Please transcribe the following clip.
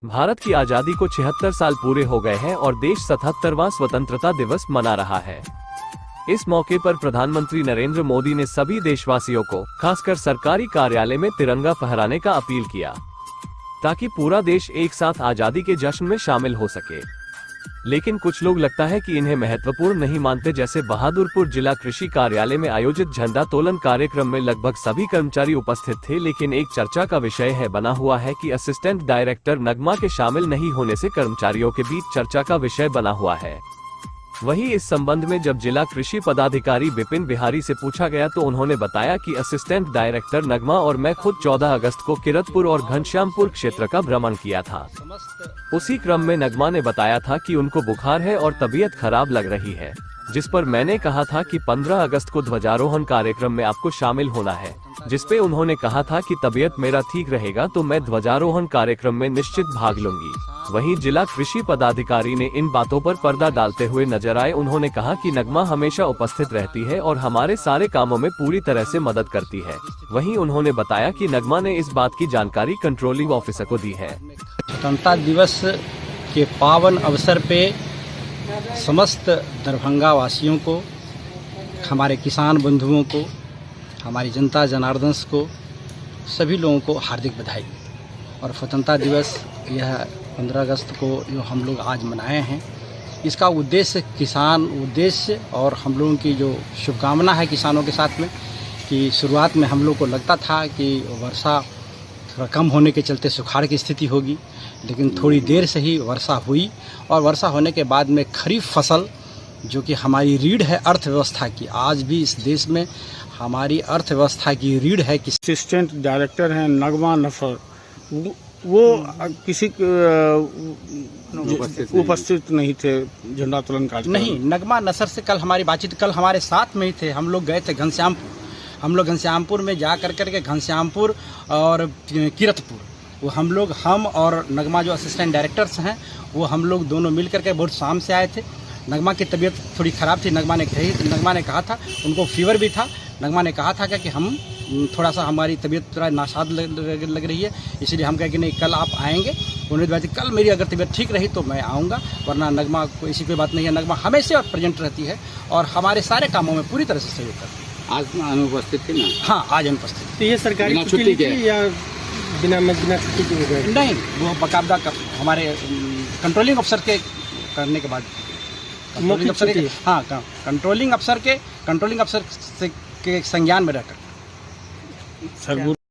भारत की आजादी को 76 साल पूरे हो गए हैं और देश 77वां स्वतंत्रता दिवस मना रहा है। इस मौके पर प्रधानमंत्री नरेंद्र मोदी ने सभी देशवासियों को, खासकर सरकारी कार्यालय में तिरंगा फहराने का अपील किया, ताकि पूरा देश एक साथ आजादी के जश्न में शामिल हो सके। लेकिन कुछ लोग लगता है कि इन्हें महत्वपूर्ण नहीं मानते। जैसे बहादुरपुर जिला कृषि कार्यालय में आयोजित झंडा तोलन कार्यक्रम में लगभग सभी कर्मचारी उपस्थित थे, लेकिन एक चर्चा का विषय बना हुआ है कि असिस्टेंट डायरेक्टर नगमा के शामिल नहीं होने से कर्मचारियों के बीच चर्चा का विषय बना हुआ है। वहीं इस संबंध में जब जिला कृषि पदाधिकारी विपिन बिहारी से पूछा गया तो उन्होंने बताया कि असिस्टेंट डायरेक्टर नगमा और मैं खुद 14 अगस्त को किरतपुर और घनश्यामपुर क्षेत्र का भ्रमण किया था। उसी क्रम में नगमा ने बताया था कि उनको बुखार है और तबीयत खराब लग रही है, जिस पर मैंने कहा था कि 15 अगस्त को ध्वजारोहण कार्यक्रम में आपको शामिल होना है, जिस पे उन्होंने कहा था कि तबीयत मेरा ठीक रहेगा तो मैं ध्वजारोहण कार्यक्रम में निश्चित भाग लूंगी। वहीं जिला कृषि पदाधिकारी ने इन बातों पर पर्दा डालते हुए नजर आए। उन्होंने कहा कि नगमा हमेशा उपस्थित रहती है और हमारे सारे कामों में पूरी तरह से मदद करती है। वहीं उन्होंने बताया कि नगमा ने इस बात की जानकारी कंट्रोलिंग ऑफिसर को दी है। स्वतंत्रता दिवस के पावन अवसर पे समस्त दरभंगा वासियों को, हमारे किसान बंधुओं को, हमारी जनता जनार्दन को, सभी लोगों को हार्दिक बधाई। और स्वतंत्रता दिवस यह 15 अगस्त को जो हम लोग आज मनाए हैं, इसका उद्देश्य किसान उद्देश्य और हम लोगों की जो शुभकामना है किसानों के साथ में, कि शुरुआत में हम लोग को लगता था कि वर्षा थोड़ा कम होने के चलते सुखाड़ की स्थिति होगी, लेकिन थोड़ी देर से ही वर्षा हुई और वर्षा होने के बाद में खरीफ फसल जो कि हमारी रीढ़ है अर्थव्यवस्था की, आज भी इस देश में हमारी अर्थव्यवस्था की रीढ़ है। कि असिस्टेंट डायरेक्टर हैं नगमा नफर, वो किसी उपस्थित नहीं थे झंडा तोलन कार्यक्रम। नहीं, नगमा नसर से कल हमारी बातचीत, कल हमारे साथ में ही थे। हम लोग गए थे घनश्यामपुर, हम लोग घनश्यामपुर में जा करके घनश्यामपुर और किरतपुर, वो हम और नगमा जो असिस्टेंट डायरेक्टर्स हैं, वो हम लोग दोनों मिल करके बहुत शाम से आए थे। नगमा की तबीयत थोड़ी ख़राब थी, नगमा ने कहा था, उनको फीवर भी था। नगमा ने कहा था कि हम थोड़ा सा हमारी तबीयत थोड़ा नासाद लग रही है, इसलिए हम कहे कि नहीं कल आप आएंगे। उन्होंने बात कल मेरी अगर तबीयत ठीक रही तो मैं आऊँगा, वरना नगमा को ऐसी कोई बात नहीं है। नगमा हमेशा प्रेजेंट रहती है और हमारे सारे कामों में पूरी तरह से सहयोग करती है। आज अनुपस्थित थी ना? हाँ, आज अनुपस्थित। तो ये सरकारी छुट्टी के या बिना छुट्टी के? नहीं, वो बाकायदा हमारे कंट्रोलिंग अफसर के करने के बाद, कंट्रोलिंग अफसर के, हाँ, कंट्रोलिंग अफसर के संज्ञान में रहकर।